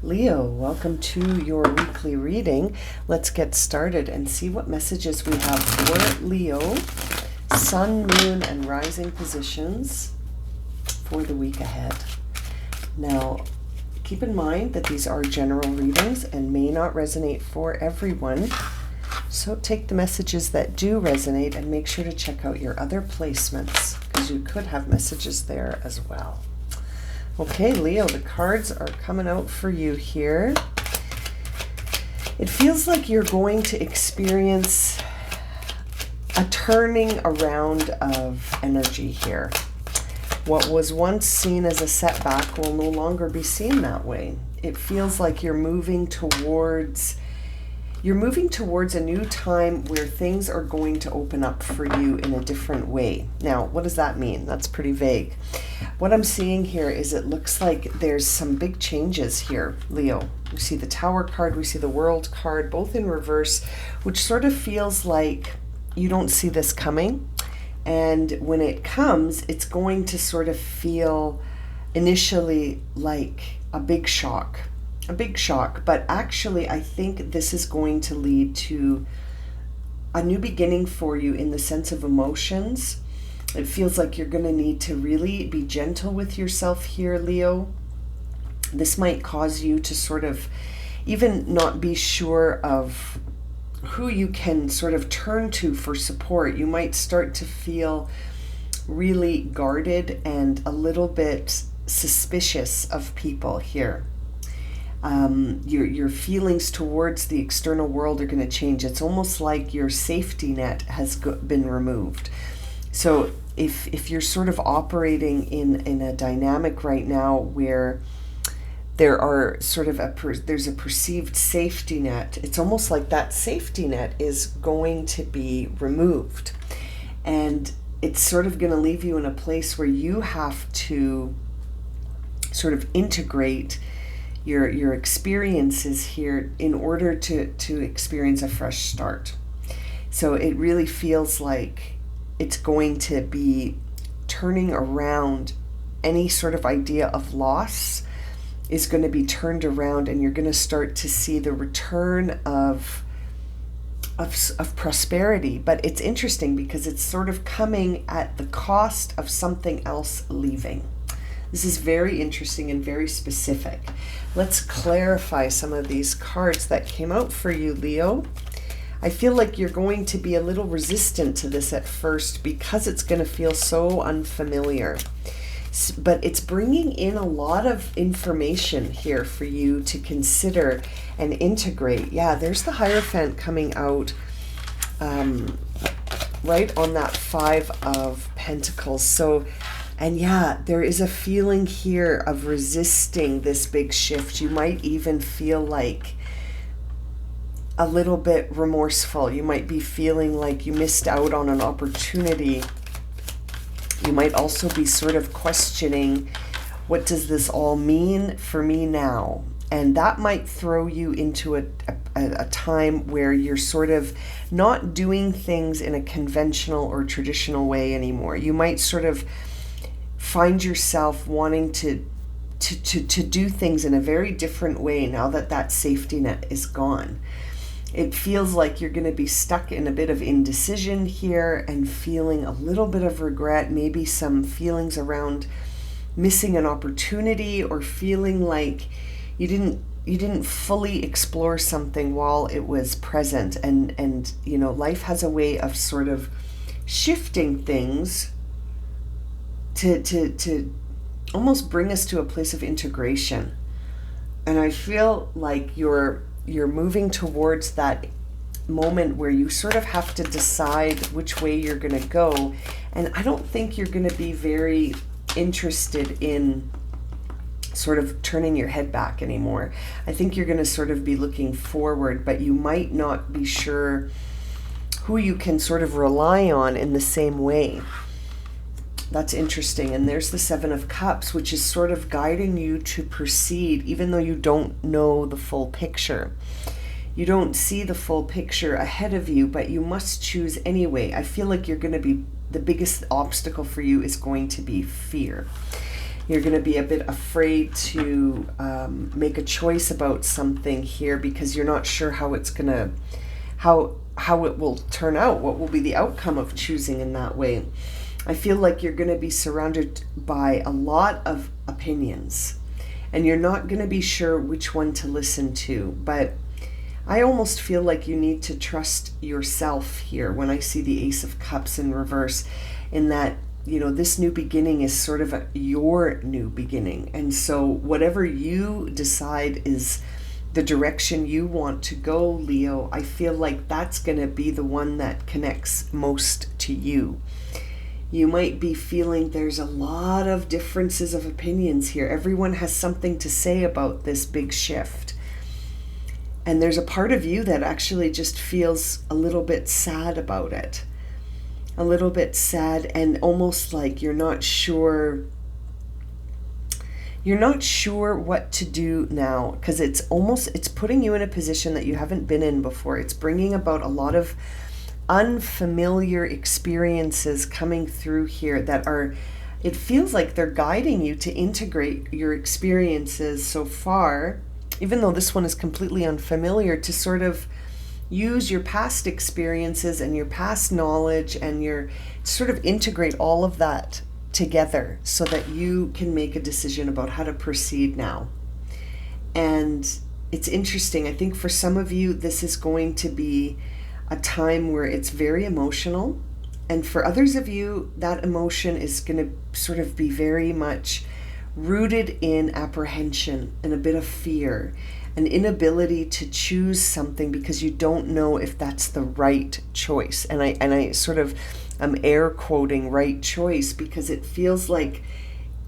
Leo, welcome to your weekly reading. Let's get started and see what messages we have for Leo, Sun, Moon, and Rising positions for the week ahead. Now, keep in mind that these are general readings and may not resonate for everyone. So take the messages that do resonate and make sure to check out your other placements because you could have messages there as well. Okay, Leo, the cards are coming out for you here. It feels like you're going to experience a turning around of energy here. What was once seen as a setback will no longer be seen that way. It feels like you're moving towards a new time where things are going to open up for you in a different way. Now, what does that mean? That's pretty vague. What I'm seeing here is it looks like there's some big changes here, Leo. We see the Tower card, we see the World card, both in reverse, which sort of feels like you don't see this coming. And when it comes, it's going to sort of feel initially like a big shock, but actually I think this is going to lead to a new beginning for you in the sense of emotions. It feels like you're going to need to really be gentle with yourself here, Leo. This might cause you to sort of even not be sure of who you can sort of turn to for support. You might start to feel really guarded and a little bit suspicious of people here. Your feelings towards the external world are going to change. It's almost like your safety net has been removed. So if you're sort of operating in a dynamic right now where there are sort of there's a perceived safety net, it's almost like that safety net is going to be removed. And it's sort of going to leave you in a place where you have to sort of integrate your experiences here in order to experience a fresh start. So it really feels like it's going to be turning around. Any sort of idea of loss is going to be turned around, and you're going to start to see the return of prosperity. But it's interesting because it's sort of coming at the cost of something else leaving. This is very interesting and very specific. Let's clarify some of these cards that came out for you, Leo. I feel like you're going to be a little resistant to this at first because it's going to feel so unfamiliar. But it's bringing in a lot of information here for you to consider and integrate. Yeah, there's the Hierophant coming out right on that Five of Pentacles. So, and yeah, there is a feeling here of resisting this big shift. You might even feel like a little bit remorseful. You might be feeling like you missed out on an opportunity. You might also be sort of questioning, what does this all mean for me now? And that might throw you into a time where you're sort of not doing things in a conventional or traditional way anymore. You might sort of find yourself wanting to do things in a very different way now that that safety net is gone. It feels like you're going to be stuck in a bit of indecision here and feeling a little bit of regret, maybe some feelings around missing an opportunity or feeling like you didn't fully explore something while it was present. And you know, life has a way of sort of shifting things to almost bring us to a place of integration. And I feel like you're moving towards that moment where you sort of have to decide which way you're going to go. And I don't think you're going to be very interested in sort of turning your head back anymore. I think you're going to sort of be looking forward, but you might not be sure who you can sort of rely on in the same way. That's interesting. And there's the Seven of Cups, which is sort of guiding you to proceed, even though you don't know the full picture. You don't see the full picture ahead of you, but you must choose anyway. I feel like you're going to be, the biggest obstacle for you is going to be fear. You're going to be a bit afraid to make a choice about something here because you're not sure how it's going to, how it will turn out, what will be the outcome of choosing in that way. I feel like you're going to be surrounded by a lot of opinions and you're not going to be sure which one to listen to. But I almost feel like you need to trust yourself here when I see the Ace of Cups in reverse, in that, you know, this new beginning is sort of your new beginning. And so whatever you decide is the direction you want to go, Leo, I feel like that's going to be the one that connects most to you. You might be feeling there's a lot of differences of opinions here. Everyone has something to say about this big shift. And there's a part of you that actually just feels a little bit sad about it. A little bit sad and almost like you're not sure what to do now, because it's putting you in a position that you haven't been in before. It's bringing about a lot of unfamiliar experiences coming through here that are, it feels like they're guiding you to integrate your experiences so far, even though this one is completely unfamiliar, to sort of use your past experiences and your past knowledge and your sort of integrate all of that together so that you can make a decision about how to proceed now. And it's interesting. I think for some of you, this is going to be a time where it's very emotional. And for others of you, that emotion is going to sort of be very much rooted in apprehension and a bit of fear, an inability to choose something because you don't know if that's the right choice. And I sort of am air quoting right choice because it feels like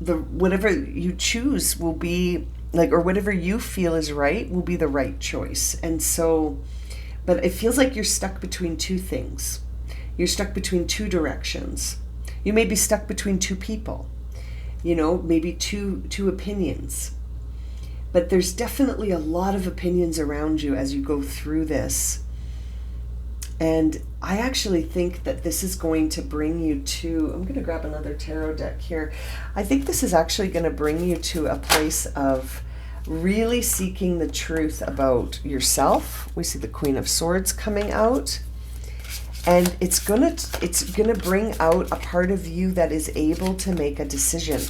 whatever you choose will be like, or whatever you feel is right will be the right choice. And so, but it feels like you're stuck between two things. You're stuck between two directions. You may be stuck between two people, you know, maybe two opinions. But there's definitely a lot of opinions around you as you go through this. And I actually think that this is going to bring you to, I'm going to grab another tarot deck here. I think this is actually going to bring you to a place of really seeking the truth about yourself. We see the Queen of Swords coming out. And it's gonna bring out a part of you that is able to make a decision.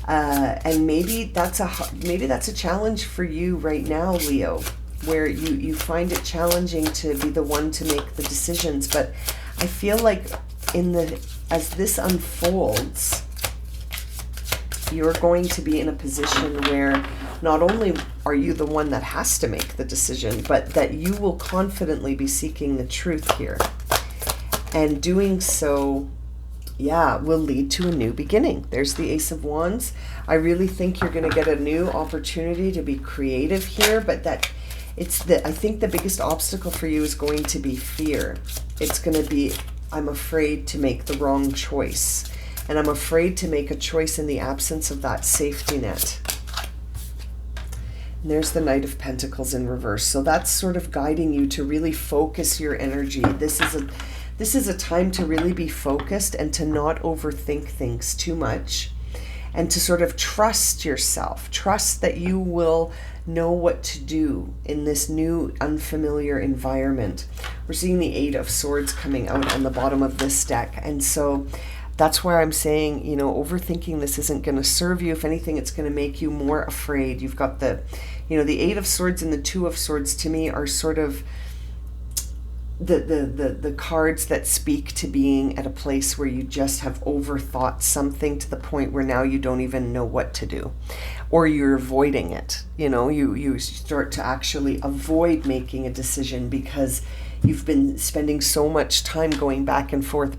And maybe that's a challenge for you right now, Leo, where you find it challenging to be the one to make the decisions. But I feel like as this unfolds, you're going to be in a position where not only are you the one that has to make the decision, but that you will confidently be seeking the truth here. And doing so, will lead to a new beginning. There's the Ace of Wands. I really think you're going to get a new opportunity to be creative here, but I think the biggest obstacle for you is going to be fear. It's going to be, I'm afraid to make the wrong choice. And I'm afraid to make a choice in the absence of that safety net. And there's the Knight of Pentacles in reverse. So that's sort of guiding you to really focus your energy. This is a time to really be focused and to not overthink things too much. And to sort of trust yourself. Trust that you will know what to do in this new unfamiliar environment. We're seeing the Eight of Swords coming out on the bottom of this deck. And so that's where I'm saying, you know, overthinking this isn't going to serve you. If anything, it's going to make you more afraid. You've got the Eight of Swords and the Two of Swords to me are sort of the cards that speak to being at a place where you just have overthought something to the point where now you don't even know what to do, or you're avoiding it. You know, you start to actually avoid making a decision because you've been spending so much time going back and forth,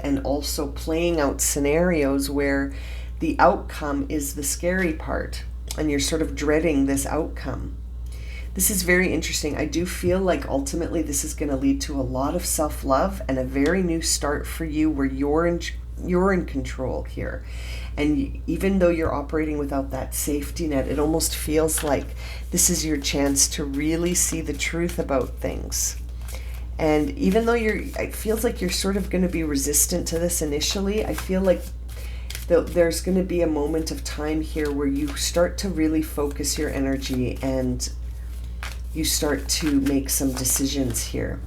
and also playing out scenarios where the outcome is the scary part, and you're sort of dreading this outcome. This is very interesting. I do feel like ultimately this is going to lead to a lot of self-love and a very new start for you where you're in control here. And even though you're operating without that safety net, it almost feels like this is your chance to really see the truth about things. And even though it feels like you're sort of going to be resistant to this initially, I feel like there's going to be a moment of time here where you start to really focus your energy and you start to make some decisions here.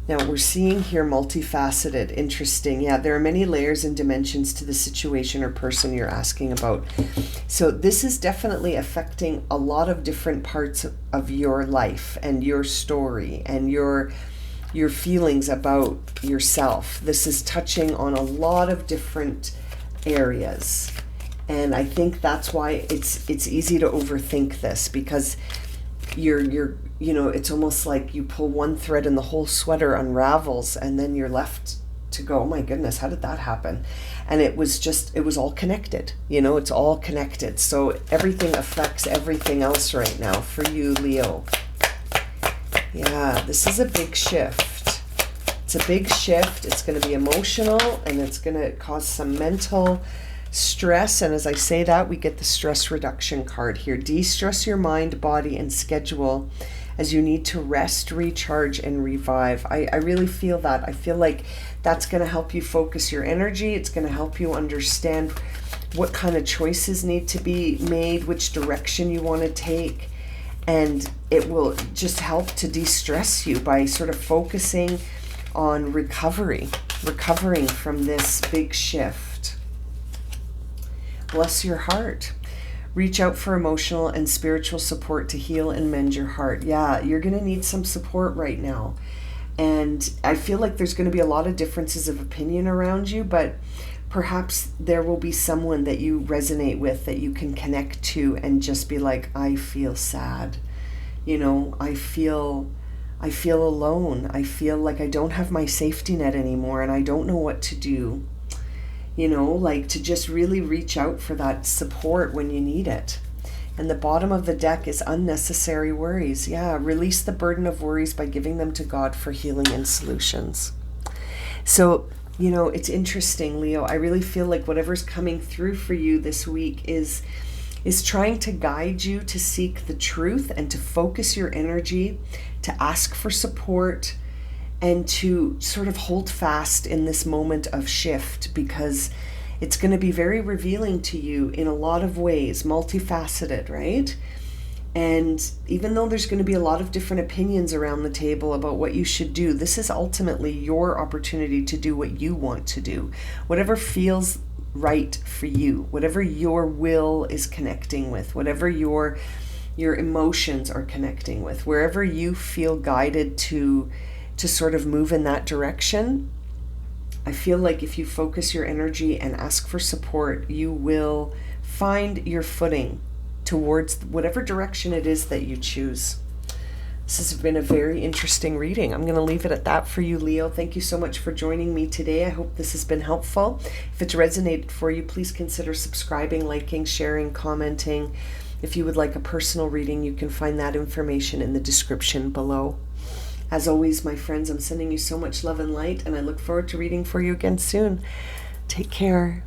Now we're seeing here multifaceted, interesting. Yeah, there are many layers and dimensions to the situation or person you're asking about. So this is definitely affecting a lot of different parts of your life and your story and your feelings about yourself. This is touching on a lot of different areas. And I think that's why it's easy to overthink this, because you're it's almost like you pull one thread and the whole sweater unravels, and then you're left to go, oh my goodness, how did that happen? And it was all connected. It's all connected. So everything affects everything else right now for you, Leo. Yeah, this is a big shift. It's a big shift. It's going to be emotional, and it's going to cause some mental stress. And as I say that, we get the stress reduction card here. De-stress your mind, body, and schedule as you need to rest, recharge, and revive. I really feel that. I feel like that's going to help you focus your energy. It's going to help you understand what kind of choices need to be made, which direction you want to take. And it will just help to de-stress you by sort of focusing on recovering from this big shift. Bless your heart. Reach out for emotional and spiritual support to heal and mend your heart. Yeah, you're going to need some support right now. And I feel like there's going to be a lot of differences of opinion around you, but perhaps there will be someone that you resonate with, that you can connect to and just be like, I feel sad. I feel alone. I feel like I don't have my safety net anymore and I don't know what to do. Like to just really reach out for that support when you need it. And the bottom of the deck is unnecessary worries. Yeah, release the burden of worries by giving them to God for healing and solutions. So, it's interesting, Leo. I really feel like whatever's coming through for you this week is trying to guide you to seek the truth and to focus your energy, to ask for support, and to sort of hold fast in this moment of shift, because it's going to be very revealing to you in a lot of ways, multifaceted, right? And even though there's going to be a lot of different opinions around the table about what you should do, this is ultimately your opportunity to do what you want to do. Whatever feels right for you, whatever your will is connecting with, whatever your emotions are connecting with, wherever you feel guided to sort of move in that direction. I feel like if you focus your energy and ask for support, you will find your footing towards whatever direction it is that you choose. This has been a very interesting reading. I'm going to leave it at that for you, Leo. Thank you so much for joining me today. I hope this has been helpful. If it's resonated for you, please consider subscribing, liking, sharing, commenting. If you would like a personal reading, you can find that information in the description below. As always, my friends, I'm sending you so much love and light, and I look forward to reading for you again soon. Take care.